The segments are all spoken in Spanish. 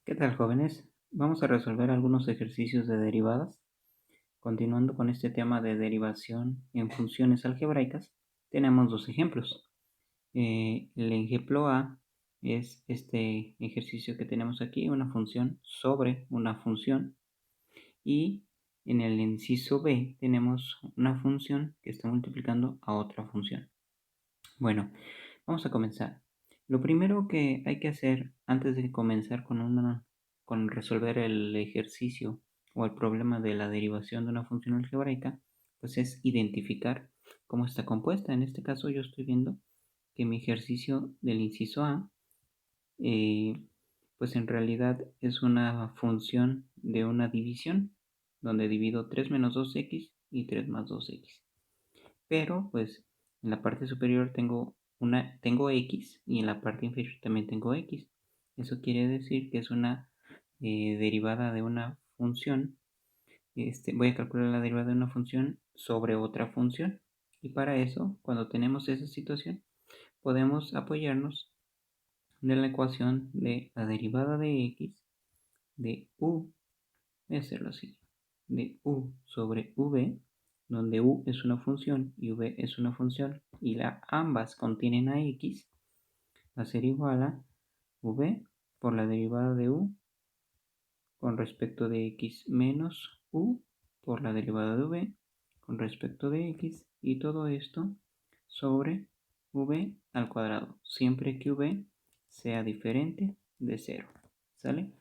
¿Qué tal, jóvenes? Vamos a resolver algunos ejercicios de derivadas. Continuando con este tema de derivación en funciones algebraicas, tenemos dos ejemplos. El ejemplo A es este ejercicio que tenemos aquí, una función sobre una función. Y en el inciso B tenemos una función que está multiplicando a otra función. Bueno, vamos a comenzar. Lo primero que hay que hacer antes de comenzar con resolver el ejercicio o el problema de la derivación de una función algebraica, pues es identificar cómo está compuesta. En este caso yo estoy viendo que mi ejercicio del inciso A, eh, pues en realidad es una función de una división, donde divido 3 menos 2x y 3 más 2x. Pero pues en la parte superior tengo x y en la parte inferior también tengo x. Eso quiere decir que es una derivada de una función. Voy a calcular la derivada de una función sobre otra función. Y para eso, cuando tenemos esa situación, podemos apoyarnos de la ecuación de la derivada de x de u. Voy a hacerlo así, de u sobre v, donde u es una función y v es una función y ambas contienen a x, va a ser igual a v por la derivada de u con respecto de x menos u por la derivada de v con respecto de x, y todo esto sobre v al cuadrado, siempre que v sea diferente de 0. ¿Sale?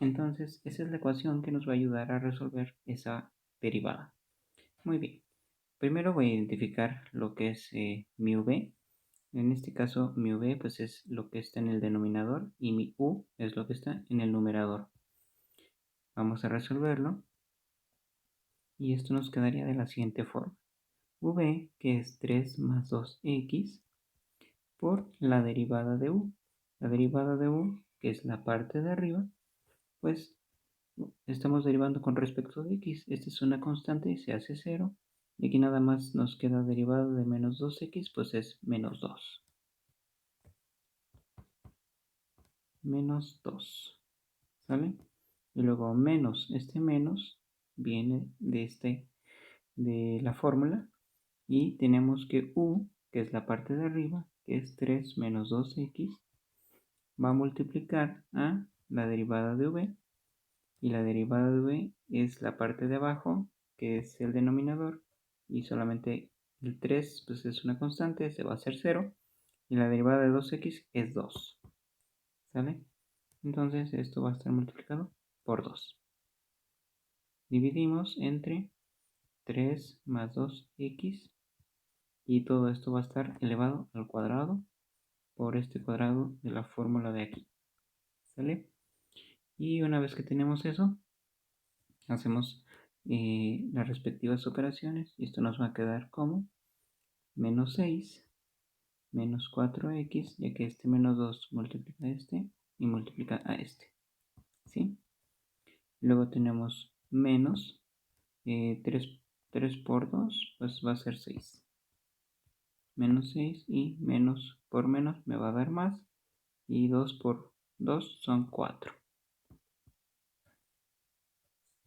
Entonces, esa es la ecuación que nos va a ayudar a resolver esa derivada. Muy bien. Primero voy a identificar lo que es mi v. En este caso, mi v pues es lo que está en el denominador y mi u es lo que está en el numerador. Vamos a resolverlo. Y esto nos quedaría de la siguiente forma. V, que es 3 más 2x, por la derivada de u. La derivada de u, que es la parte de arriba, pues estamos derivando con respecto de x. Esta es una constante y se hace 0. Y aquí nada más nos queda derivada de menos 2x, pues es menos 2. Menos 2. ¿Sale? Y luego menos, este menos viene de la fórmula. Y tenemos que u, que es la parte de arriba, que es 3 menos 2x, va a multiplicar a la derivada de v. Y la derivada de v es la parte de abajo, que es el denominador, y solamente el 3 pues es una constante, se va a hacer 0, y la derivada de 2x es 2. ¿Sale? Entonces esto va a estar multiplicado por 2. Dividimos entre 3 más 2x, y todo esto va a estar elevado al cuadrado por este cuadrado de la fórmula de aquí. ¿Sale? Y una vez que tenemos eso, hacemos las respectivas operaciones y esto nos va a quedar como menos 6 menos 4x, ya que este menos 2 multiplica a este y multiplica a este. ¿Sí? Luego tenemos menos 3 por 2, pues va a ser 6. Menos 6 y menos por menos me va a dar más, y 2 por 2 son 4.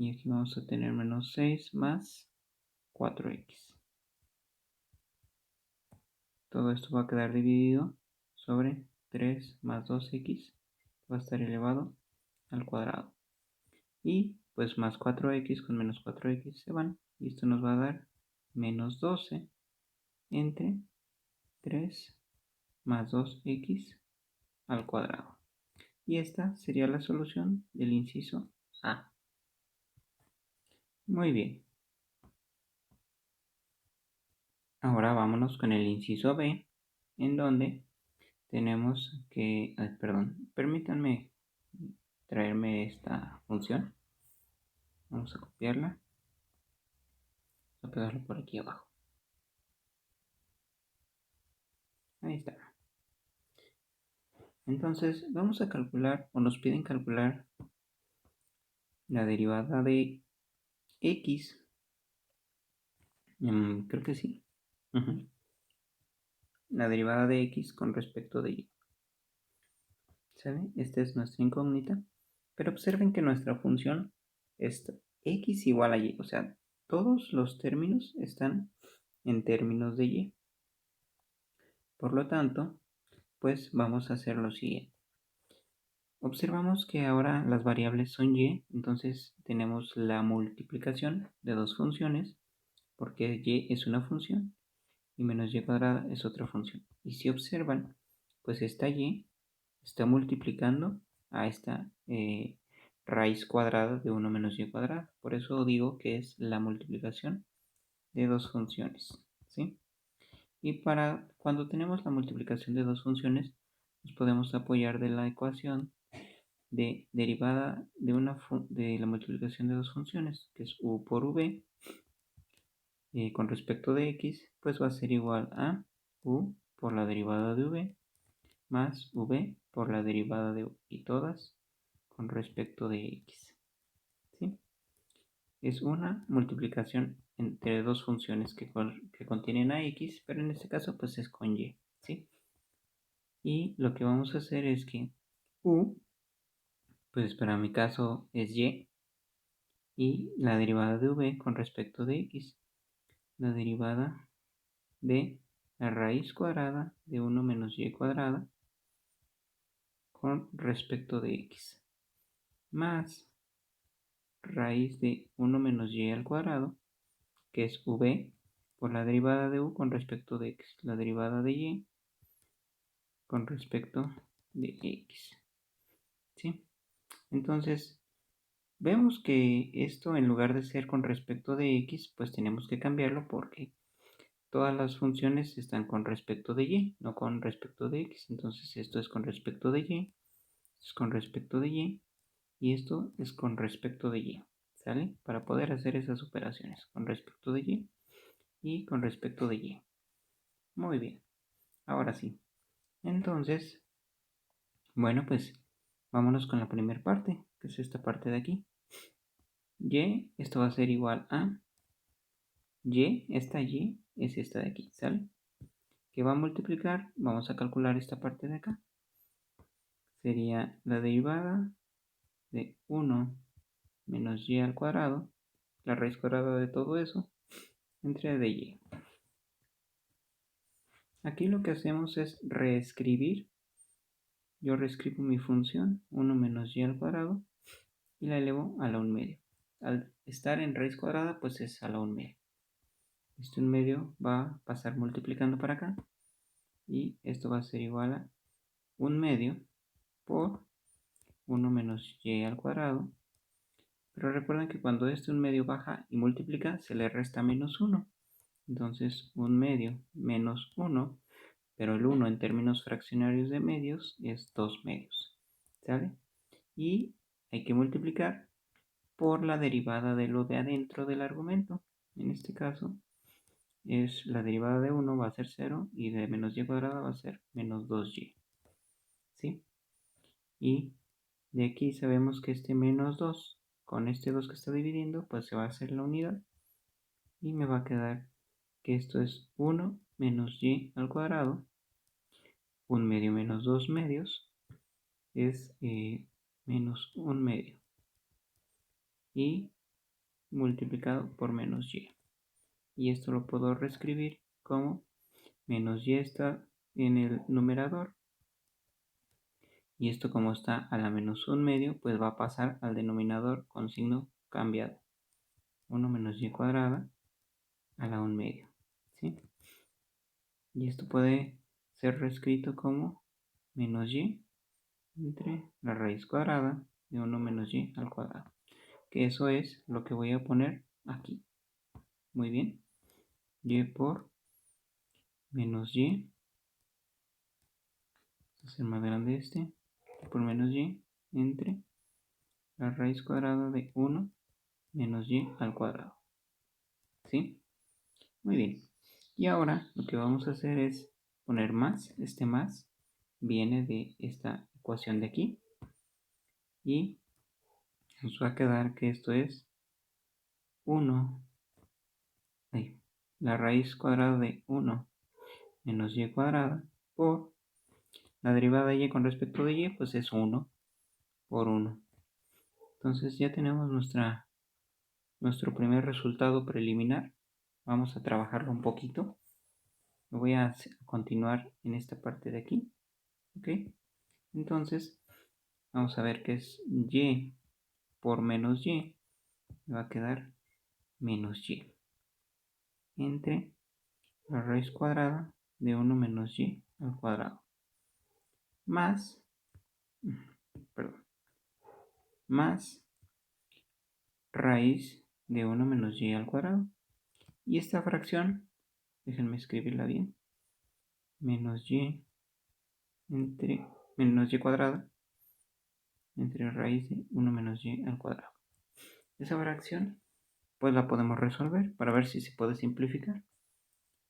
Y aquí vamos a tener menos 6 más 4x. Todo esto va a quedar dividido sobre 3 más 2x, va a estar elevado al cuadrado. Y pues más 4x con menos 4x se van. Y esto nos va a dar menos 12 entre 3 más 2x al cuadrado. Y esta sería la solución del inciso A. Muy bien. Ahora vámonos con el inciso B, en donde tenemos que, perdón, permítanme traerme esta función. Vamos a copiarla, a pegarla por aquí abajo. Ahí está. Entonces vamos a calcular, o nos piden calcular, la derivada de x. Creo que sí. La derivada de x con respecto de y. ¿Sabe? Esta es nuestra incógnita. Pero observen que nuestra función es x igual a y, o sea, todos los términos están en términos de y. Por lo tanto, pues vamos a hacer lo siguiente. Observamos que ahora las variables son y, entonces tenemos la multiplicación de dos funciones, porque y es una función y menos y cuadrada es otra función. Y si observan, pues esta y está multiplicando a esta raíz cuadrada de 1 menos y cuadrada. Por eso digo que es la multiplicación de dos funciones, ¿sí? Y para cuando tenemos la multiplicación de dos funciones, nos podemos apoyar de la ecuación de derivada de la multiplicación de dos funciones, que es u por v, con respecto de x, pues va a ser igual a u por la derivada de v más v por la derivada de u, y todas con respecto de x, ¿sí? Es una multiplicación entre dos funciones que contienen a x, pero en este caso pues es con y, ¿sí? Y lo que vamos a hacer es que u, pues para mi caso es y la derivada de v con respecto de x, la derivada de la raíz cuadrada de 1 menos y cuadrada con respecto de x, más raíz de 1 menos y al cuadrado, que es v, por la derivada de u con respecto de x, la derivada de y con respecto de x, ¿sí? Entonces, vemos que esto en lugar de ser con respecto de x, pues tenemos que cambiarlo porque todas las funciones están con respecto de y, no con respecto de x. Entonces esto es con respecto de y, esto es con respecto de y esto es con respecto de y, ¿sale? Para poder hacer esas operaciones con respecto de y con respecto de y. Muy bien, ahora sí. Entonces, bueno, pues vámonos con la primera parte, que es esta parte de aquí. Y, esto va a ser igual a esta y es esta de aquí, ¿sale? Que va a multiplicar, vamos a calcular esta parte de acá. Sería la derivada de 1 menos y al cuadrado, la raíz cuadrada de todo eso, entre de y. Aquí lo que hacemos es reescribir. Yo reescribo mi función 1 menos y al cuadrado y la elevo a la 1 medio. Al estar en raíz cuadrada, pues es a la 1 medio. Este 1 medio va a pasar multiplicando para acá y esto va a ser igual a 1 medio por 1 menos y al cuadrado. Pero recuerden que cuando este 1 medio baja y multiplica, se le resta menos 1. Entonces 1 medio menos 1, pero el 1 en términos fraccionarios de medios es 2 medios, ¿sale? Y hay que multiplicar por la derivada de lo de adentro del argumento. En este caso es la derivada de 1 va a ser 0 y de menos y cuadrada va a ser menos 2y, ¿sí? Y de aquí sabemos que este menos 2 con este 2 que está dividiendo, pues se va a hacer la unidad y me va a quedar que esto es 1 menos y al cuadrado, 1 medio menos 2 medios es menos 1 medio y multiplicado por menos y. Y esto lo puedo reescribir como menos y está en el numerador y esto como está a la menos 1 medio, pues va a pasar al denominador con signo cambiado. 1 menos y cuadrada a la 1 medio, ¿sí? Y esto puede ser reescrito como menos y entre la raíz cuadrada de 1 menos y al cuadrado, que eso es lo que voy a poner aquí. Muy bien, y por menos y, va a ser más grande este, por menos y entre la raíz cuadrada de 1 menos y al cuadrado, ¿sí? Muy bien, y ahora lo que vamos a hacer es poner más. Este más viene de esta ecuación de aquí y nos va a quedar que esto es 1, la raíz cuadrada de 1 menos y cuadrada por la derivada de y con respecto de y, pues es 1 por 1. Entonces ya tenemos nuestro primer resultado preliminar. Vamos a trabajarlo un poquito. Lo voy a continuar en esta parte de aquí. ¿Ok? Entonces vamos a ver que es y por menos y. Me va a quedar menos y entre la raíz cuadrada de 1 menos y al cuadrado más, perdón, más raíz de 1 menos y al cuadrado. Y esta fracción, déjenme escribirla bien, menos y entre menos y cuadrada entre raíz de 1 menos y al cuadrado. Esa fracción pues la podemos resolver para ver si se puede simplificar.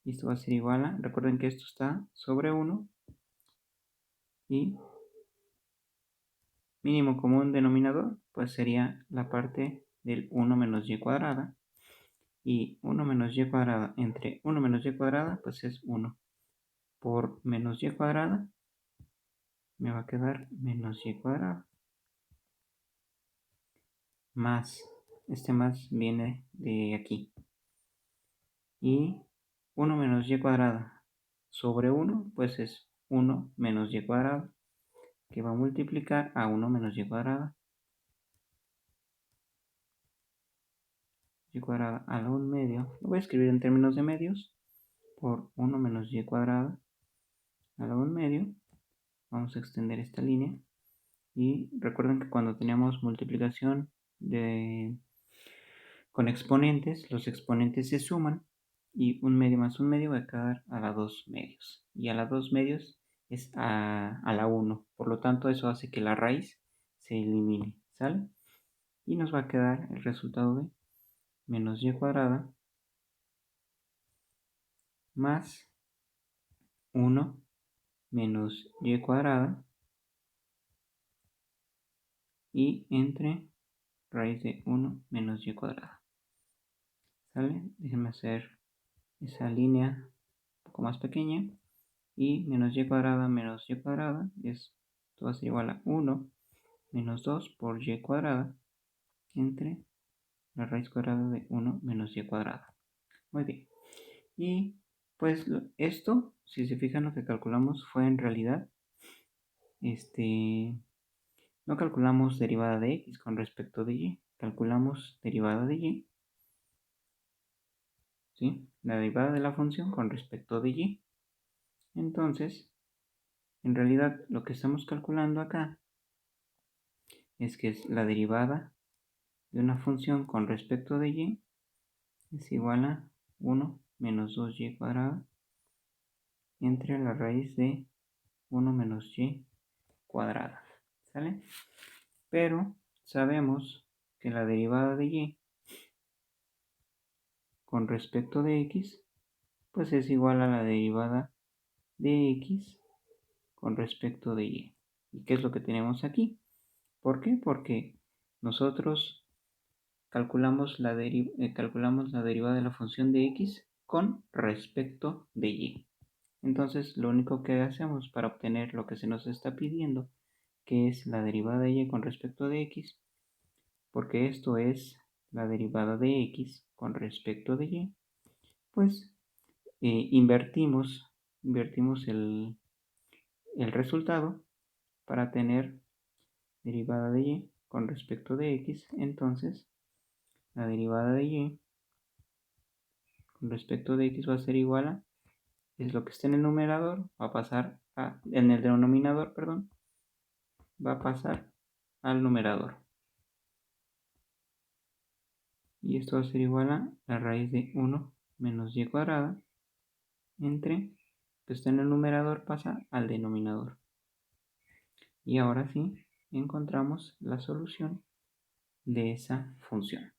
Y esto va a ser igual a, recuerden que esto está sobre 1 y mínimo común denominador pues sería la parte del 1 menos y cuadrada. Y 1 menos y cuadrada entre 1 menos y cuadrada pues es 1 por menos y cuadrada me va a quedar menos y cuadrada más, este más viene de aquí, y 1 menos y cuadrada sobre 1 pues es 1 menos y cuadrada, que va a multiplicar a 1 menos y cuadrada a la 1 medio, lo voy a escribir en términos de medios, por 1 menos y cuadrada a la 1 medio. Vamos a extender esta línea. Y recuerden que cuando teníamos multiplicación con exponentes, los exponentes se suman y un medio más un medio va a quedar a la 2 medios. Y a la 2 medios es a la 1. Por lo tanto, eso hace que la raíz se elimine. ¿Sale? Y nos va a quedar el resultado de menos y cuadrada más 1 menos y cuadrada y entre raíz de 1 menos y cuadrada. ¿Sale? Déjenme hacer esa línea un poco más pequeña. Y menos y cuadrada es, esto va a ser igual a 1 menos 2 por y cuadrada entre la raíz cuadrada de 1 menos y cuadrada. Muy bien. Y pues esto, si se fijan, lo que calculamos fue en realidad, no calculamos derivada de x con respecto de y, calculamos derivada de y, ¿sí? La derivada de la función con respecto de y. Entonces, en realidad lo que estamos calculando acá es que es la derivada de una función con respecto de y es igual a 1 menos 2y cuadrada entre la raíz de 1 menos y cuadrada. ¿Sale? Pero sabemos que la derivada de y con respecto de x pues es igual a la derivada de x con respecto de y. ¿Y qué es lo que tenemos aquí? ¿Por qué? Porque nosotros calculamos la derivada de la función de x con respecto de y. Entonces, lo único que hacemos para obtener lo que se nos está pidiendo, que es la derivada de y con respecto de x, porque esto es la derivada de x con respecto de y, pues invertimos el resultado para tener derivada de y con respecto de x. Entonces, la derivada de y con respecto de x va a ser igual a, es lo que está en el numerador, va a pasar en el denominador, perdón, va a pasar al numerador. Y esto va a ser igual a la raíz de 1 menos y cuadrada entre, que está en el numerador, pasa al denominador. Y ahora sí, encontramos la solución de esa función.